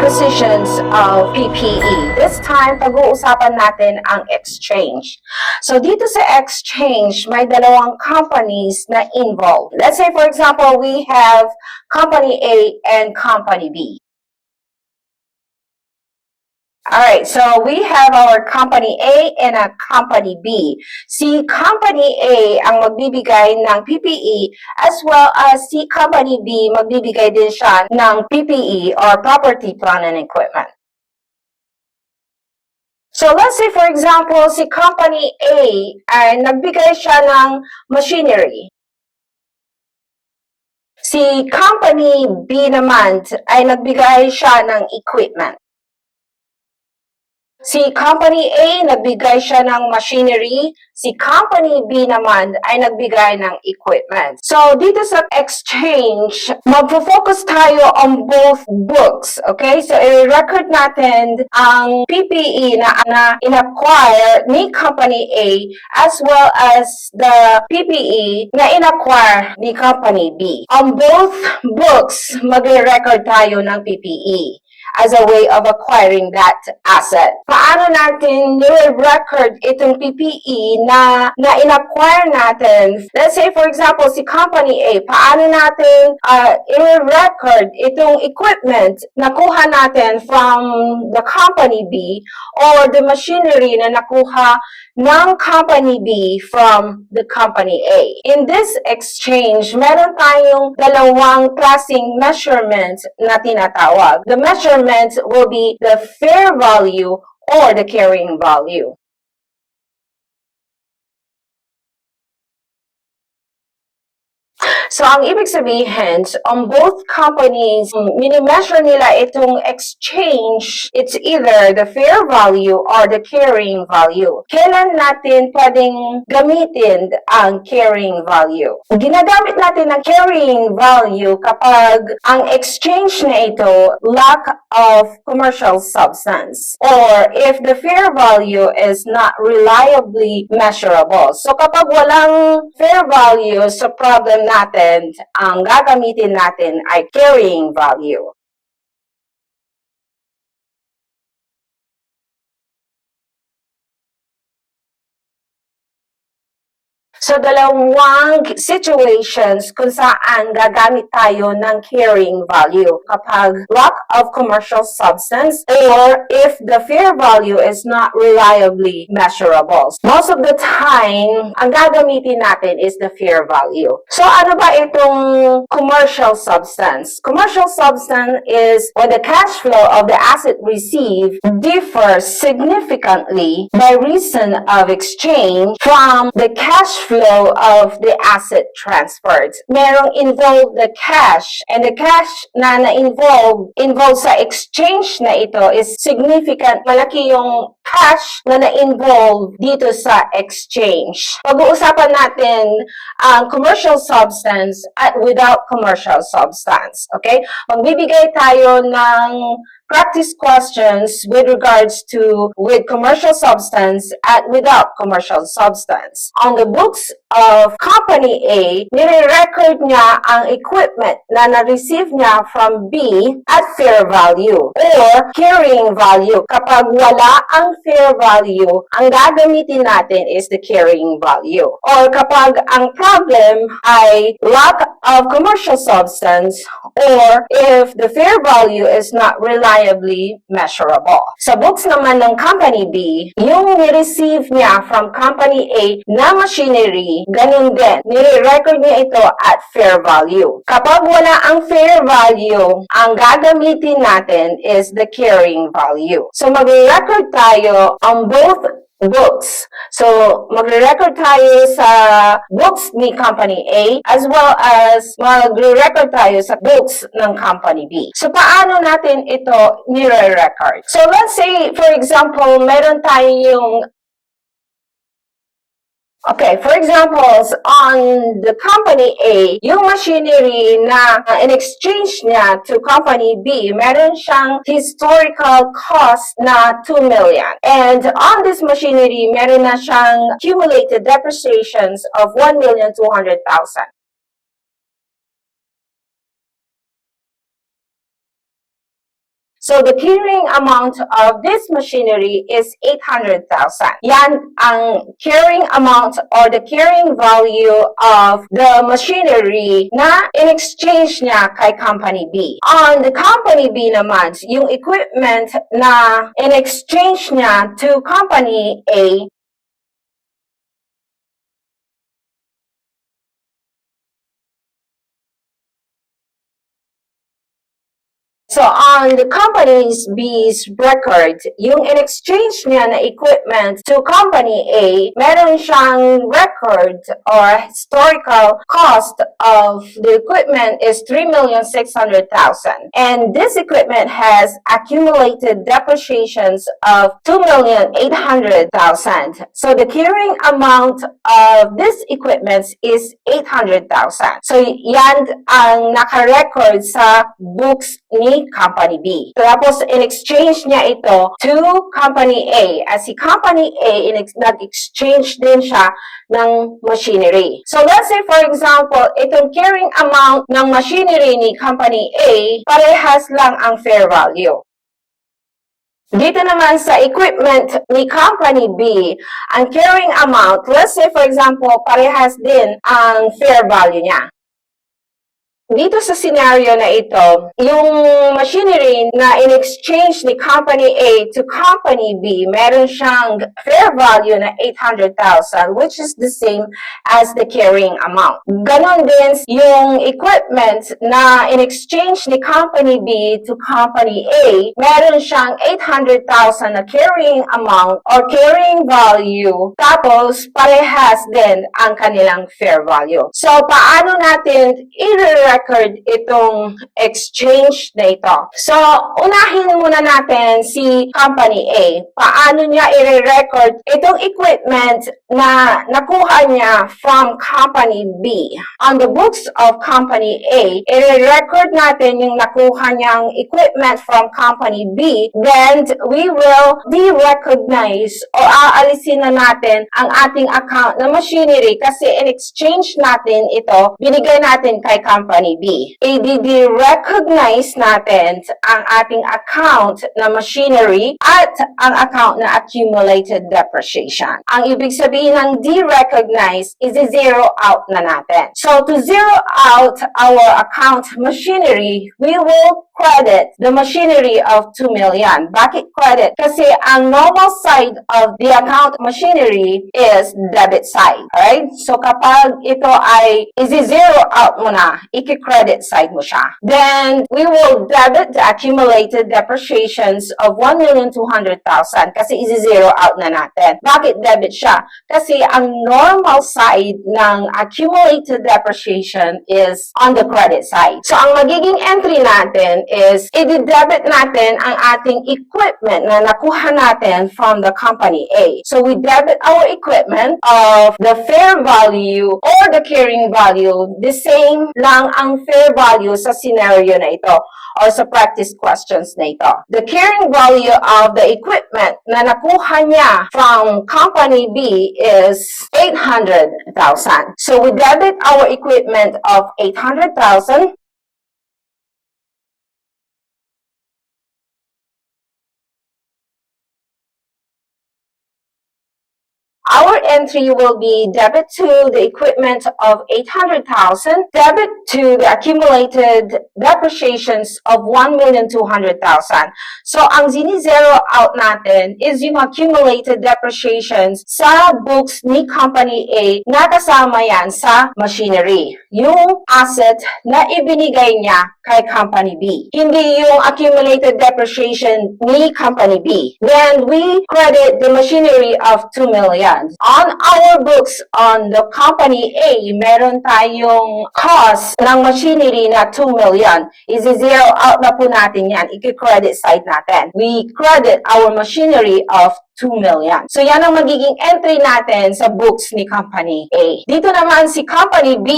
acquisitions of PPE. This time, pag-uusapan natin ang exchange. So, dito sa exchange, may dalawang companies na involved. Let's say, for example, we have Company A and Company B. Alright, so we have our Company A and a Company B. Si Company A ang magbibigay ng PPE as well as si Company B magbibigay din siya ng PPE or Property, Plant, and Equipment. So let's say for example, si Company A ay nagbigay siya ng machinery. Si Company B naman ay nagbigay siya ng equipment. Si Company A, nagbigay siya ng machinery. Si Company B naman ay nagbigay ng equipment. So, dito sa exchange, magpo-focus tayo on both books. Okay? So, i-record natin ang PPE na in-acquire ni Company A as well as the PPE na in-acquire ni Company B. On both books, mag-record tayo ng PPE as a way of acquiring that asset. Paano natin i-record itong PPE na in-acquire natin? Let's say, for example, si Company A, paano natin i-record itong equipment na nakuha natin from the Company B or the machinery na nakuha ng Company B from the Company A. In this exchange, meron tayong dalawang klaseng measurement na tinatawag. The measurement will be the fair value or the carrying value. So, ang ibig sabihin, on both companies, mini-measure nila itong exchange, it's either the fair value or the carrying value. Kailan natin pwedeng gamitin ang carrying value? Ginagamit natin ang carrying value kapag ang exchange na ito lack of commercial substance or if the fair value is not reliably measurable. So, kapag walang fair value sa problem natin, ang gagamitin natin ay carrying value. So, dalawang situations kung saan gagamit tayo ng carrying value kapag lack of commercial substance or if the fair value is not reliably measurable. Most of the time, ang gagamitin natin is the fair value. So, ano ba itong commercial substance? Commercial substance is when the cash flow of the asset received differs significantly by reason of exchange from the cash flow of the asset transferred. Merong involved the cash and the cash na involved sa exchange na ito is significant. Malaki yung cash na na-involve dito sa exchange. Pag-uusapan natin ang commercial substance at without commercial substance. Okay? Magbibigay tayo ng practice questions with regards to with commercial substance at without commercial substance. On the books of Company A, nire-record niya ang equipment na na-receive niya from B at fair value or carrying value. Kapag wala ang fair value, ang gagamitin natin is the carrying value. Or kapag ang problem ay lack of commercial substance or if the fair value is not reliably measurable. Sa books naman ng Company B, yung ni-receive niya from Company A na machinery, ganun din. Nire-record niya ito at fair value. Kapag wala ang fair value, ang gagamitin natin is the carrying value. So, mag-record tayo on both books. So, magre-record tayo sa books ni Company A as well as magre-record tayo sa books ng Company B. So, paano natin ito nire-record? So, let's say, for example, meron tayong okay, for example, on the Company A, yung machinery na in exchange niya to Company B, meron siyang historical cost na 2 million. And on this machinery, meron na siyang accumulated depreciations of 1,200,000. So the carrying amount of this machinery is 800,000. Yan ang carrying amount or the carrying value of the machinery na in-exchange niya kay Company B. On the Company B naman, yung equipment na in-exchange niya to Company A, so on the Company's B's record, yung in-exchange niya na equipment to Company A, meron siyang record or historical cost of the equipment is 3,600,000. And this equipment has accumulated depreciations of 2,800,000. So the carrying amount of this equipment is 800,000. So yan ang naka-record sa books ni Company B. Tapos, in-exchange niya ito to Company A. As si Company A, nag-exchange din siya ng machinery. So, let's say, for example, itong carrying amount ng machinery ni Company A, parehas lang ang fair value. Dito naman sa equipment ni Company B, ang carrying amount, let's say, for example, parehas din ang fair value niya. Dito sa scenario na ito, yung machinery na in-exchange ni Company A to Company B, meron siyang fair value na 800,000, which is the same as the carrying amount. Ganon din yung equipment na in-exchange ni Company B to Company A, meron siyang 800,000 na carrying amount or carrying value, tapos parehas din ang kanilang fair value. So, paano natin i-record itong exchange na ito? So, unahin muna natin si Company A. Paano niya i-record itong equipment na nakuha niya from Company B? On the books of Company A, i-record natin yung nakuha niyang equipment from Company B, then we will de-recognize o aalisin na natin ang ating account na machinery kasi in-exchange natin ito, binigay natin kay Company B. I-de-recognize natin ang ating account na machinery at ang account na accumulated depreciation. Ang ibig sabihin ng de-recognize is i-zero out na natin. So, to zero out our account machinery, we will credit the machinery of 2 million. Bakit credit? Kasi ang normal side of the account machinery is debit side. Alright? So, kapag ito ay i-zero out mo na, i-credit side mo siya. Then, we will debit the accumulated depreciations of 1,200,000 kasi i-zero out na natin. Bakit debit siya? Kasi ang normal side ng accumulated depreciation is on the credit side. So, ang magiging entry natin is i-debit natin ang ating equipment na nakuha natin from the Company A. So, we debit our equipment of the fair value or the carrying value. The same lang ang fair value sa scenario na ito or sa practice questions na ito. The carrying value of the equipment na nakuha niya from Company B is 800,000. So, we debit our equipment of 800,000. Our entry will be debit to the equipment of 800,000, debit to the accumulated depreciations of 1,200,000. So, ang zero out natin is yung accumulated depreciations sa books ni Company A na kasama yan sa machinery. Yung asset na ibinigay niya kay Company B. Hindi yung accumulated depreciation ni Company B. Then, we credit the machinery of 2 million. On our books on the Company A, meron tayong cost ng machinery na 2 million. I-zero out na po natin yan. I-credit side natin. We credit our machinery of 2 million. So yan ang magiging entry natin sa books ni Company A. Dito naman si Company B,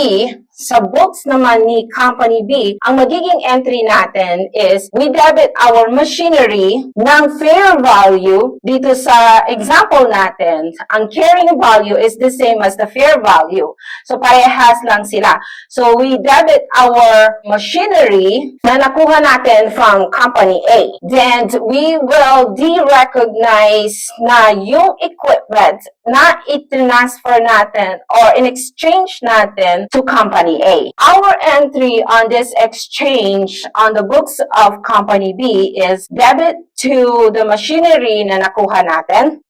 sa books naman ni Company B, ang magiging entry natin is we debit our machinery ng fair value. Dito sa example natin, ang carrying value is the same as the fair value. So parehas lang sila. So we debit our machinery na nakuha natin from Company A. Then we will de-recognize na yung equipment na i-transfer natin or in-exchange natin to Company A. Our entry on this exchange on the books of Company B is debit to the machinery na nakuha natin.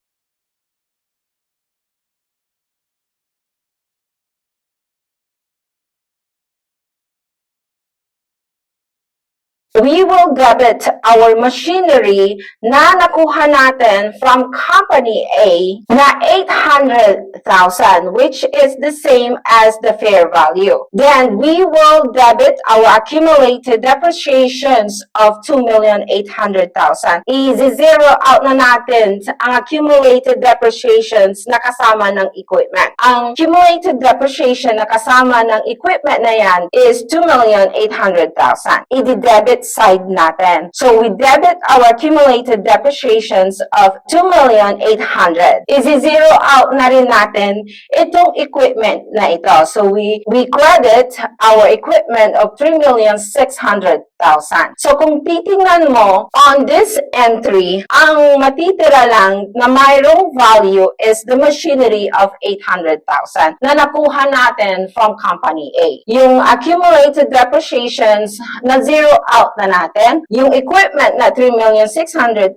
We will debit our machinery na nakuha natin from Company A na 800,000, which is the same as the fair value. Then we will debit our accumulated depreciations of 2,800,000. I-zero out na natin ang accumulated depreciations na kasama ng equipment. Ang accumulated depreciation na kasama ng equipment na yan is 2,800,000. I-debit side natin. So we debit our accumulated depreciations of 2,800,000. Is-zero out na rin natin itong equipment na ito. So we credit our equipment of 3,600,000. So kung titingnan mo on this entry, ang matitira lang na mayroong value is the machinery of 800,000 na nakuha natin from Company A. Yung accumulated depreciations na zero out na natin, yung equipment na 3,600,000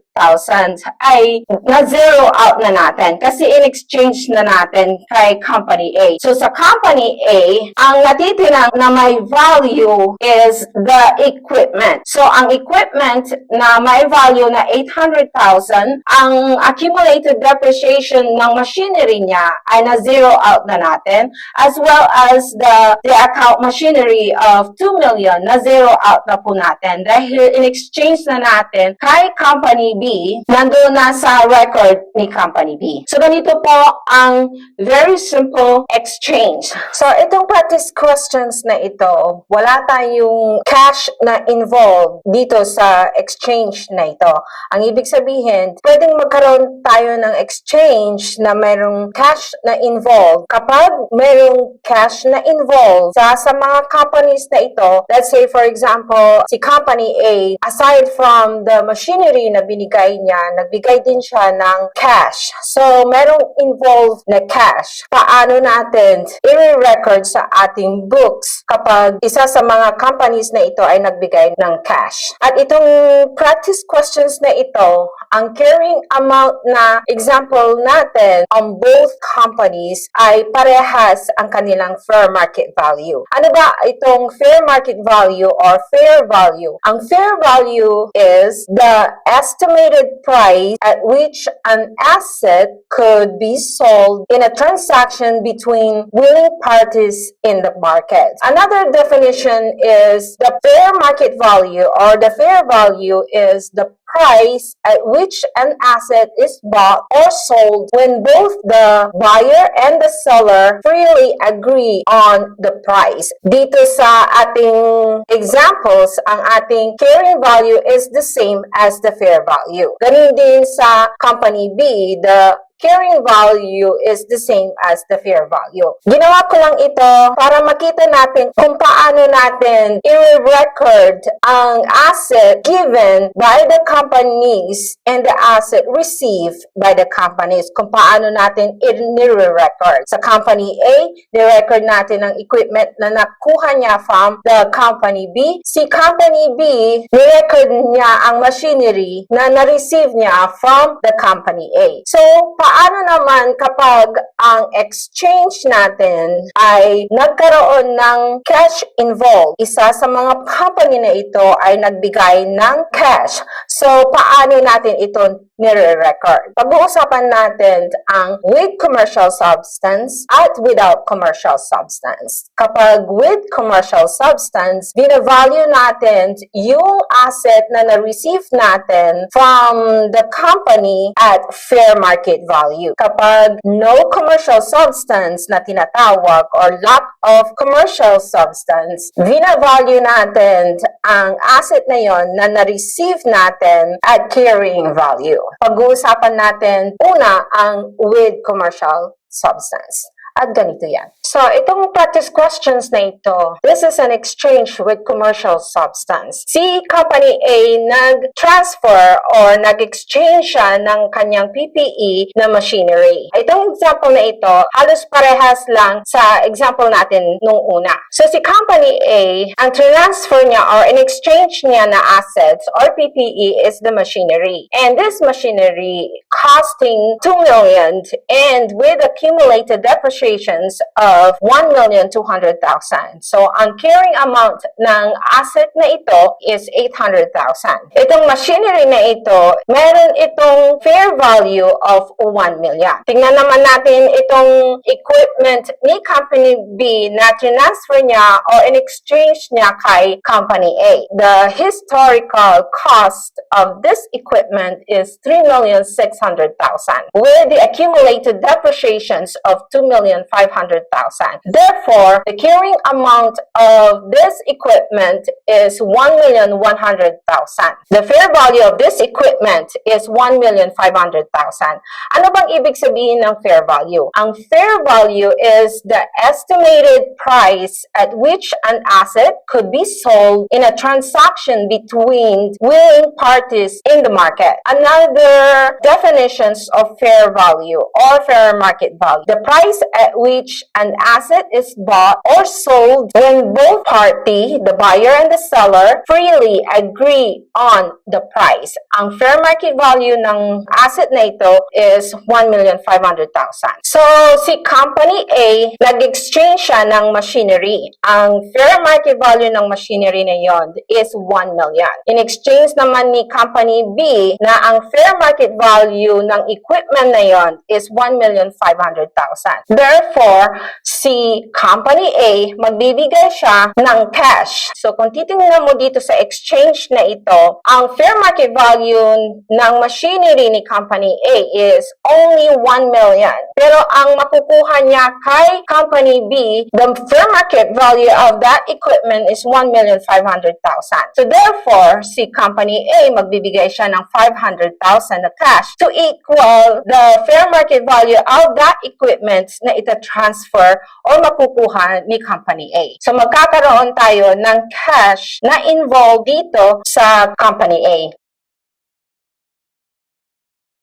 ay na-zero out na natin kasi in-exchange na natin kay Company A. So sa Company A, ang natitirang na may value is the equipment. So ang equipment na may value na 800,000, ang accumulated depreciation ng machinery niya ay na-zero out na natin, as well as the account machinery of 2 million na-zero out na po natin dahil in-exchange na natin kay Company B, nandoon na sa record ni Company B. So, ganito po ang very simple exchange. So, itong practice questions na ito, wala tayong cash na involved dito sa exchange na ito. Ang ibig sabihin, pwedeng magkaroon tayo ng exchange na mayroong cash na involved. Kapag mayroong cash na involved sa mga companies na ito, let's say for example, si Company A, aside from the machinery na binigay niya, nagbigay din siya ng cash. So, merong involved na cash. Paano natin i-record sa ating books kapag isa sa mga companies na ito ay nagbigay ng cash? At itong practice questions na ito, ang carrying amount na example natin on both companies ay parehas ang kanilang fair market value. Ano ba itong fair market value or fair value? Ang fair value is the estimated price at which an asset could be sold in a transaction between willing parties in the market. Another definition is the fair market value, or the fair value is the price at which an asset is bought or sold when both the buyer and the seller freely agree on the price. Dito sa ating examples, ang ating carrying value is the same as the fair value. Ganun din sa Company B, the carrying value is the same as the fair value. Ginawa ko lang ito para makita natin kung paano natin i-record ang asset given by the companies and the asset received by the companies. Kung paano natin i-record. Sa Company A, ni-record natin ang equipment na nakuha niya from the Company B. Si Company B, ni-record niya ang machinery na na-receive niya from the Company A. So, paano naman kapag ang exchange natin ay nagkaroon ng cash involved? Isa sa mga company na ito ay nagbigay ng cash. So, paano natin ito nire-record? Pag-uusapan natin ang with commercial substance at without commercial substance. Kapag with commercial substance, bina-value natin yung asset na na-receive natin from the company at fair market value. Kapag no commercial substance na tinatawag or lack of commercial substance, bina-value natin ang asset na yon na na-receive natin at carrying value. Pag-uusapan natin una ang with commercial substance. At ganito yan. So, itong practice questions na ito, this is an exchange with commercial substance. Si Company A nag-transfer or nag-exchange siya ng kanyang PPE na machinery. Itong example na ito, halos parehas lang sa example natin nung una. So, si Company A, ang transfer niya or in-exchange niya na assets or PPE is the machinery. And this machinery costing 2 million and with accumulated depreciation of 1,200,000. So, ang carrying amount ng asset na ito is 800,000. Itong machinery na ito, meron itong fair value of 1 million. Tingnan naman natin itong equipment ni Company B na transfer niya or in exchange niya kay Company A. The historical cost of this equipment is 3,600,000 with the accumulated depreciations of 2,500,000. Therefore, the carrying amount of this equipment is 1,100,000. The fair value of this equipment is 1,500,000. Ano bang ibig sabihin ng fair value? Ang fair value is the estimated price at which an asset could be sold in a transaction between willing parties in the market. Another definitions of fair value or fair market value. The price at which an asset is bought or sold when both party, the buyer and the seller, freely agree on the price. Ang fair market value ng asset na ito is 1,500,000. So, si Company A, nag-exchange siya ng machinery. Ang fair market value ng machinery na yon is 1 million. In exchange naman ni Company B, na ang fair market value ng equipment na yon is 1,500,000. Therefore, si Company A, magbibigay siya ng cash. So, kung titingnan mo dito sa exchange na ito, ang fair market value ng machinery ni Company A is only 1 million. Pero ang makukuha niya kay Company B, the fair market value of that equipment is 1,500,000. So, therefore, si Company A, magbibigay siya ng 500,000 na cash to equal the fair market value of that equipment na ita-transfer o makukuha ni Company A. So, magkakaroon tayo ng cash na involved dito sa Company A.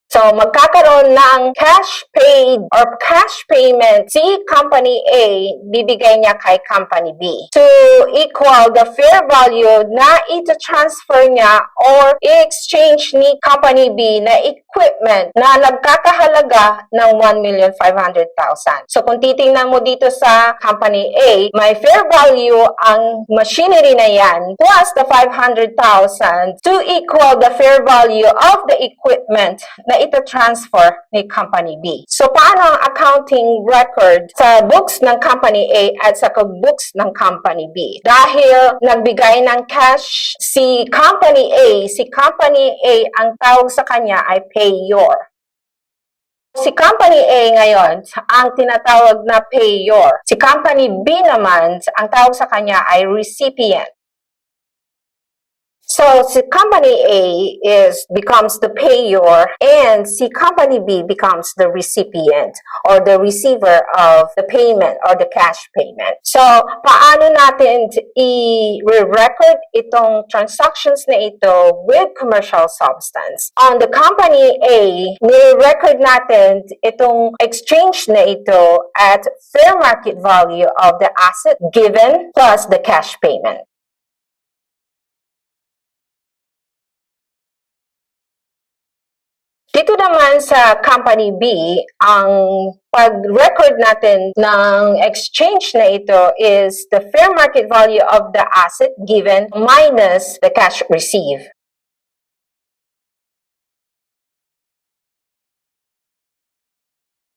So, magkakaroon ng cash paid or cash payment si Company A, bibigay niya kay Company B to equal the fair value na ita-transfer niya or i-exchange ni Company B na equipment na nagkakahalaga ng 1,500,000. So, kung titingnan mo dito sa Company A, may fair value ang machinery na yan plus the 500,000 to equal the fair value of the equipment na ita-transfer ni Company B. So, paano ang accounting record sa books ng Company A at sa books ng Company B? Dahil nagbigay ng cash si Company A, ang tawag sa kanya ay payor. Si Company A ngayon, ang tinatawag na payor. Si Company B naman, ang tawag sa kanya ay recipient. So, si Company A becomes the payor and si Company B becomes the recipient or the receiver of the payment or the cash payment. So, paano natin i-record itong transactions na ito with commercial substance? On the Company A, ni-record natin itong exchange na ito at fair market value of the asset given plus the cash payment. Dito naman sa Company B, ang pag-record natin ng exchange na ito is the fair market value of the asset given minus the cash received.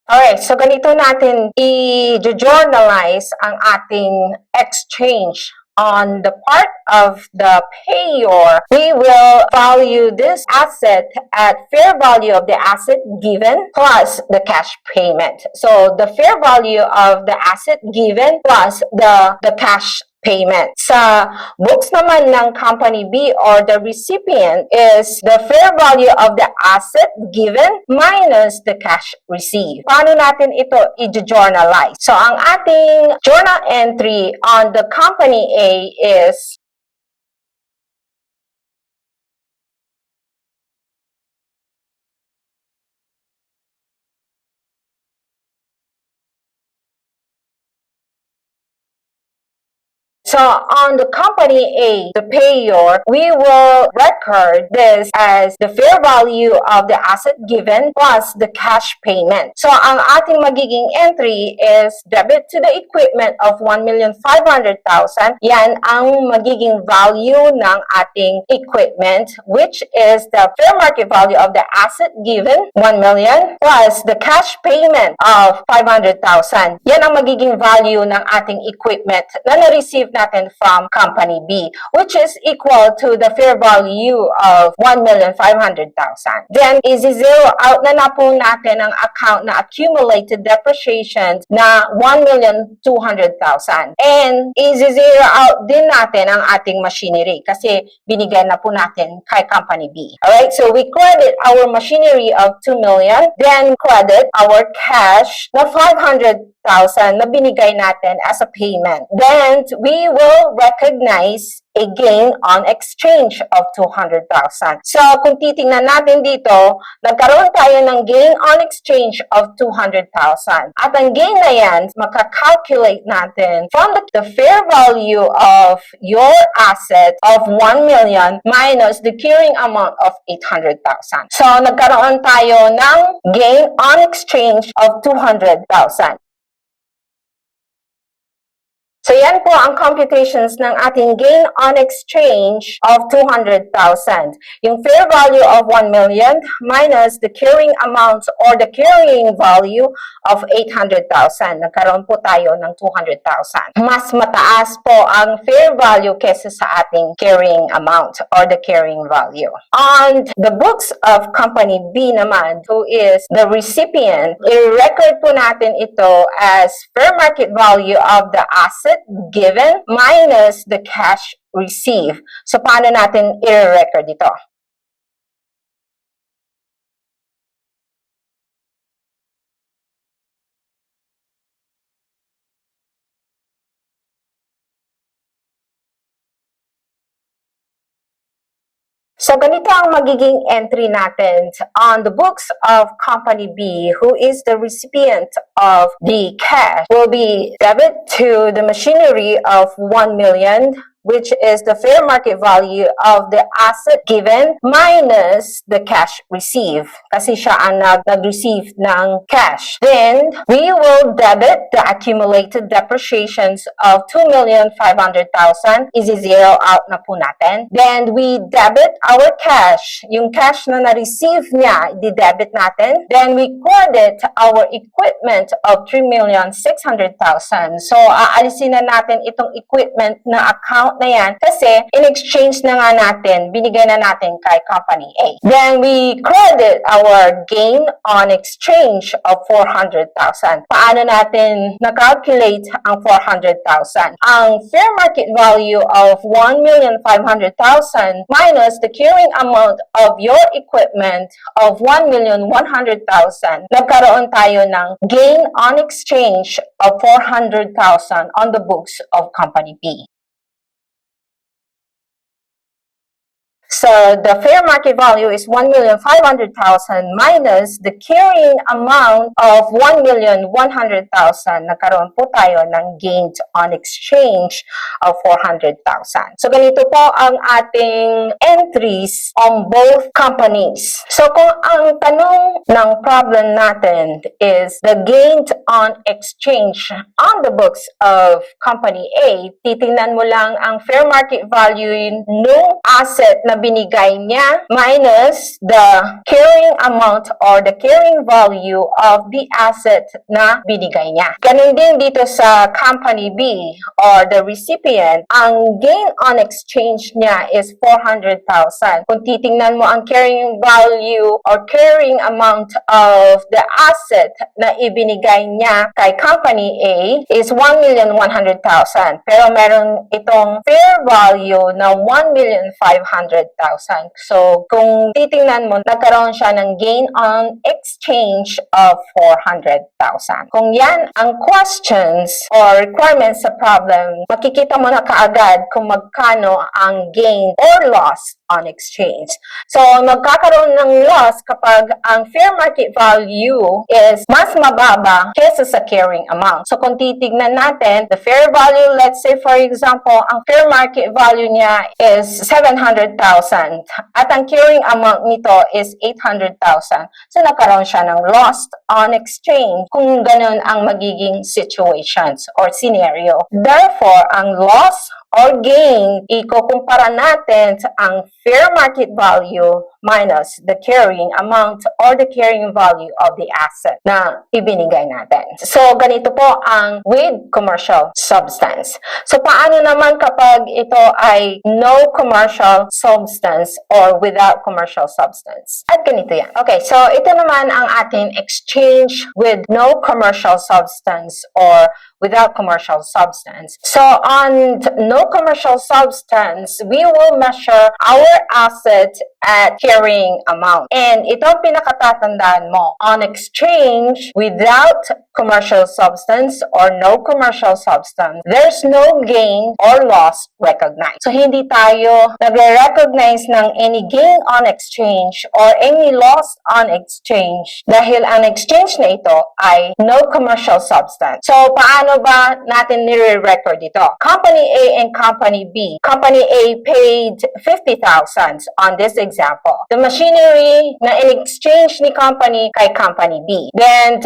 Alright, so ganito natin i-journalize ang ating exchange. On the part of the payor, we will value this asset at fair value of the asset given plus the cash payment. So the fair value of the asset given plus the cash payment. Sa books naman ng Company B or the recipient is the fair value of the asset given minus the cash received. Paano natin ito i-journalize? So, ang ating journal entry on the Company A is so on the Company A, the payor, we will record this as the fair value of the asset given plus the cash payment. So ang ating magiging entry is debit to the equipment of 1,500,000. Yan ang magiging value ng ating equipment, which is the fair market value of the asset given, 1 million, plus the cash payment of 500,000. Yan ang magiging value ng ating equipment na na-receive natin from Company B, which is equal to the fair value of 1,500,000. Then, is-zero out na po natin ang account na accumulated depreciation na 1,200,000. And, is-zero out din natin ang ating machinery kasi binigyan na po natin kay Company B. Alright, so we credit our machinery of 2 million, then credit our cash na 500,000 na binigay natin as a payment. Then, we will recognize a gain on exchange of 200,000. So, kung titingnan natin dito, nagkaroon tayo ng gain on exchange of 200,000. At ang gain na yan, makakalculate natin from the fair value of your asset of 1 million minus the carrying amount of 800,000. So, nagkaroon tayo ng gain on exchange of 200,000. So, yan po ang computations ng ating gain on exchange of 200,000. Yung fair value of 1 million minus the carrying amount or the carrying value of 800,000. Nagkaroon po tayo ng 200,000. Mas mataas po ang fair value kesa sa ating carrying amount or the carrying value. On the books of Company B naman, who is the recipient, i-record po natin ito as fair market value of the asset given minus the cash received. So, paano natin i-record ito? So, ganito ang magiging entry natin on the books of Company B, who is the recipient of the cash, will be debit to the machinery of 1 million, which is the fair market value of the asset given minus the cash received. Kasi siya ang nag-receive ng cash. Then, we will debit the accumulated depreciations of 2,500,000. Is-zero out na po natin. Then, we debit our cash. Yung cash na na-receive niya, di-debit natin. Then, we credit our equipment of 3,600,000. So, aalisin na natin itong equipment na account na yan kasi in-exchange na nga natin, binigay na natin kay Company A. Then, we credit our gain on exchange of 400,000. Paano natin na-calculate ang 400,000? Ang fair market value of 1,500,000 minus the carrying amount of your equipment of 1,100,000. Nagkaroon tayo ng gain on exchange of 400,000 on the books of Company B. So, the fair market value is 1,500,000 minus the carrying amount of 1,100,000. Nagkaroon po tayo ng gains on exchange of 400,000. So ganito po ang ating entries on both companies. So kung ang tanong ng problem natin is the gains on exchange on the books of company A, titingnan mo lang ang fair market value ng asset na binigay niya minus the carrying amount or the carrying value of the asset na binigay niya. Ganun din dito sa company B or the recipient, ang gain on exchange niya is 400,000. Kung titingnan mo ang carrying value or carrying amount of the asset na ibinigay niya kay company A is 1,100,000. Pero meron itong fair value na 1,500,000. So, kung titingnan mo, nagkaroon siya ng gain on exchange of 400,000. Kung yan ang questions or requirements sa problem, makikita mo na kaagad kung magkano ang gain or loss on exchange. So, magkakaroon ng loss kapag ang fair market value is mas mababa kesa sa carrying amount. So, kung titignan natin, the fair value, let's say for example, ang fair market value niya is 700,000 at ang carrying amount nito is 800,000. So, nagkaroon siya ng loss on exchange kung ganun ang magiging situations or scenario. Therefore, ang loss or gain, ikukumpara natin sa ang fair market value minus the carrying amount or the carrying value of the asset na ibinigay natin. So, ganito po ang with commercial substance. So, paano naman kapag ito ay no commercial substance or without commercial substance? At ganito yan. Okay, so ito naman ang ating exchange with no commercial substance or without commercial substance. So, on no commercial substance, we will measure our asset at carrying amount. And ito ang pinakatatandaan mo. On exchange, without commercial substance or no commercial substance, there's no gain or loss recognized. So, hindi tayo nagre-recognize ng any gain on exchange or any loss on exchange dahil ang exchange na ito ay no commercial substance. So, paano ba natin nire-record ito? Company A and Company B. Company A paid 50,000 on this example. The machinery na in-exchange ni company kay Company B. Then,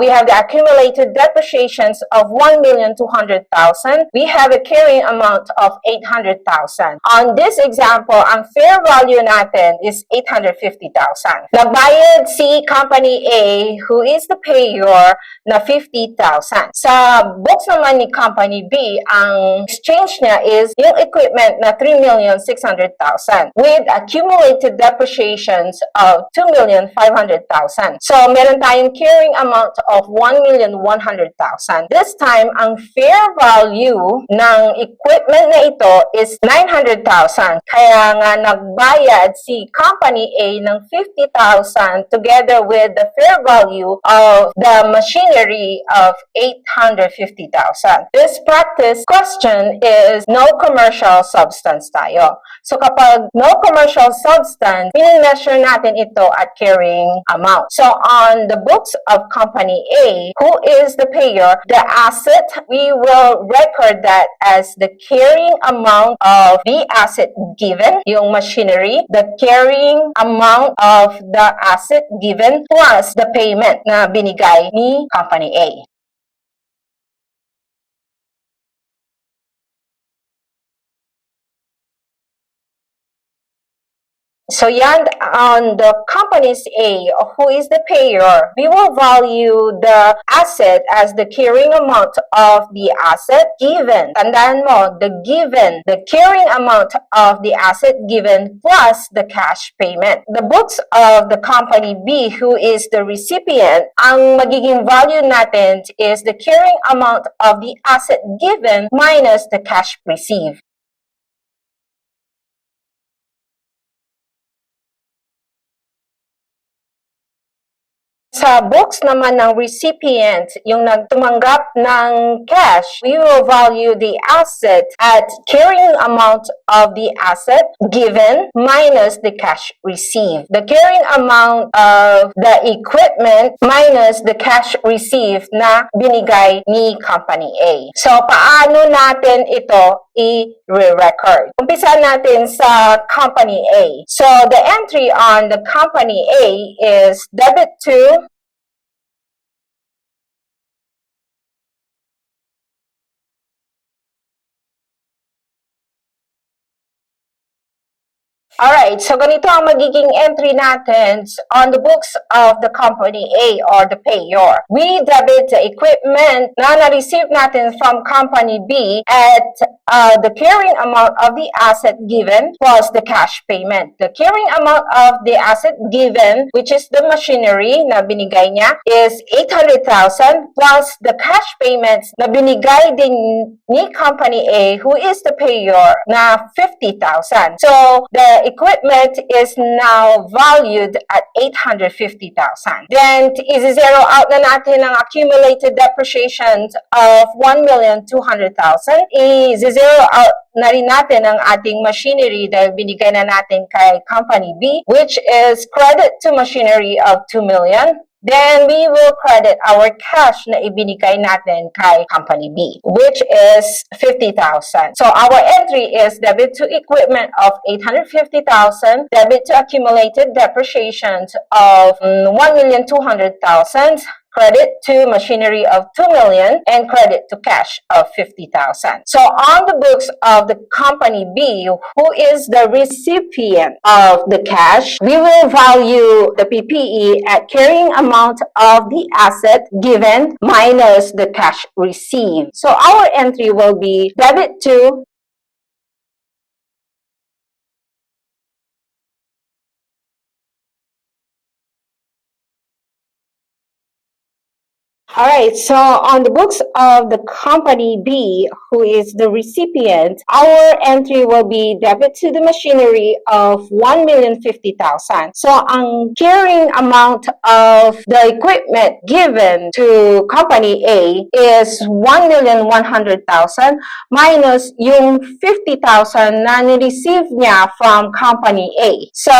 we have the accumulated depreciations of 1,200,000. We have a carrying amount of 800,000. On this example, ang fair value natin is 850,000. Nagbayad si Company A, who is the payer, na 50,000. Sa books naman ni Company B, ang exchange niya is yung equipment na 3,600,000 with accumulated depreciations of 2,500,000. So, meron tayong carrying amount of 1,100,000. This time, ang fair value ng equipment na ito is 900,000. Kaya nga nagbayad si Company A ng 50,000 together with the fair value of the machinery of 850,000. This practice question is no commercial substance tayo. So kapag no commercial substance, mini-measure natin ito at carrying amount. So on the books of Company A, who is the payer, the asset, we will record that as the carrying amount of the asset given, yung machinery, the carrying amount of the asset given plus the payment na binigay ni Company A. So yan, on the company's A, who is the payer, we will value the asset as the carrying amount of the asset given. Tandaan mo, the carrying amount of the asset given plus the cash payment. The books of the company B, who is the recipient, ang magiging value natin is the carrying amount of the asset given minus the cash received. Sa books naman ng recipient, yung nagtumanggap ng cash, we will value the asset at carrying amount of the asset given minus the cash received. The carrying amount of the equipment minus the cash received na binigay ni Company A. So, paano natin ito i-record? Umpisa natin sa Company A. So, the entry on the Company A is debit to Alright, so ganito ang magiging entry natin on the books of the Company A or the payor. We debit the equipment na na-receive natin from Company B at the carrying amount of the asset given plus the cash payment. The carrying amount of the asset given, which is the machinery na binigay niya, is 800,000 plus the cash payments na binigay din ni Company A, who is the payor, na 50,000. So, the equipment is now valued at 850,000. Then, isi-zero out na natin ang accumulated depreciations of 1,200,000. Isi-zero out na rin natin ang ating machinery dahil binigay na natin kay Company B, which is credit to machinery of 2 million. Then, we will credit our cash na ibinigay natin kay Company B, which is 50,000. So, our entry is debit to equipment of 850,000, debit to accumulated depreciations of 1,200,000, credit to machinery of 2 million, and credit to cash of 50,000. So on the books of the Company B, who is the recipient of the cash, we will value the PPE at carrying amount of the asset given minus the cash received. So our entry will be debit to Alright, so on the books of the Company B, who is the recipient, our entry will be debit to the machinery of 1,050,000. So, ang carrying amount of the equipment given to Company A is 1,100,000 minus yung 50,000 na ni-receive niya from Company A. So,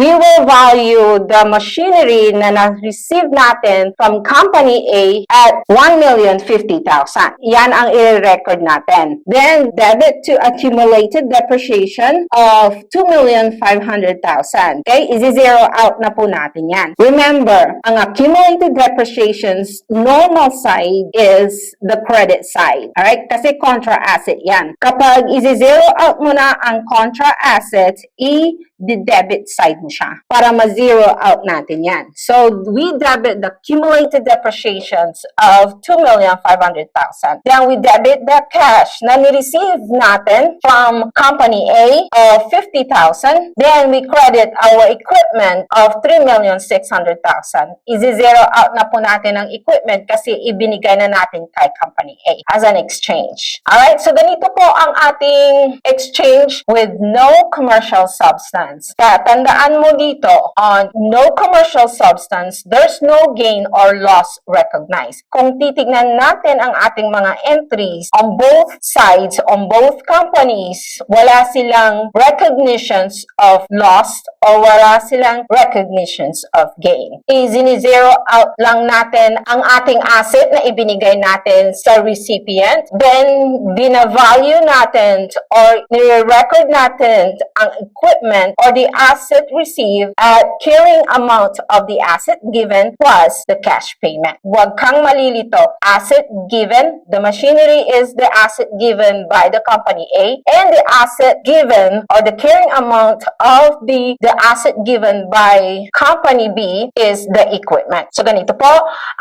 we will value the machinery na na-receive natin from Company A at 1,050,000. Yan ang i-record natin. Then, debit to accumulated depreciation of 2,500,000. Okay? Isi-zero out na po natin yan. Remember, ang accumulated depreciations, normal side is the credit side. Alright? Kasi contra asset yan. Kapag isi-zero out mo na ang contra asset, i-debit side mo siya para ma-zero out natin yan. So, we debit the accumulated depreciation of 2,500,000. Then we debit the cash na ni-receive natin from Company A of 50,000. Then we credit our equipment of 3,600,000. Isi-zero out na po natin ang equipment kasi ibinigay na natin kay Company A as an exchange. Alright, so ganito po ang ating exchange with no commercial substance. Kaya tandaan mo dito, on no commercial substance, there's no gain or loss recognized. Kung titignan natin ang ating mga entries on both sides, on both companies, wala silang recognitions of loss or wala silang recognitions of gain. I-zero out lang natin ang ating asset na ibinigay natin sa recipient. Then, bina-value natin or nire-record natin ang equipment or the asset received at carrying amount of the asset given plus the cash payment. Huwag kang malilito. Asset given, the machinery is the asset given by the Company A, and the asset given or the carrying amount of the asset given by Company B is the equipment. So, ganito po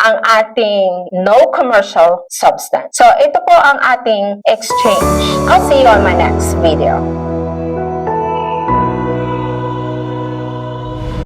ang ating no commercial substance. So, ito po ang ating exchange. I'll see you on my next video.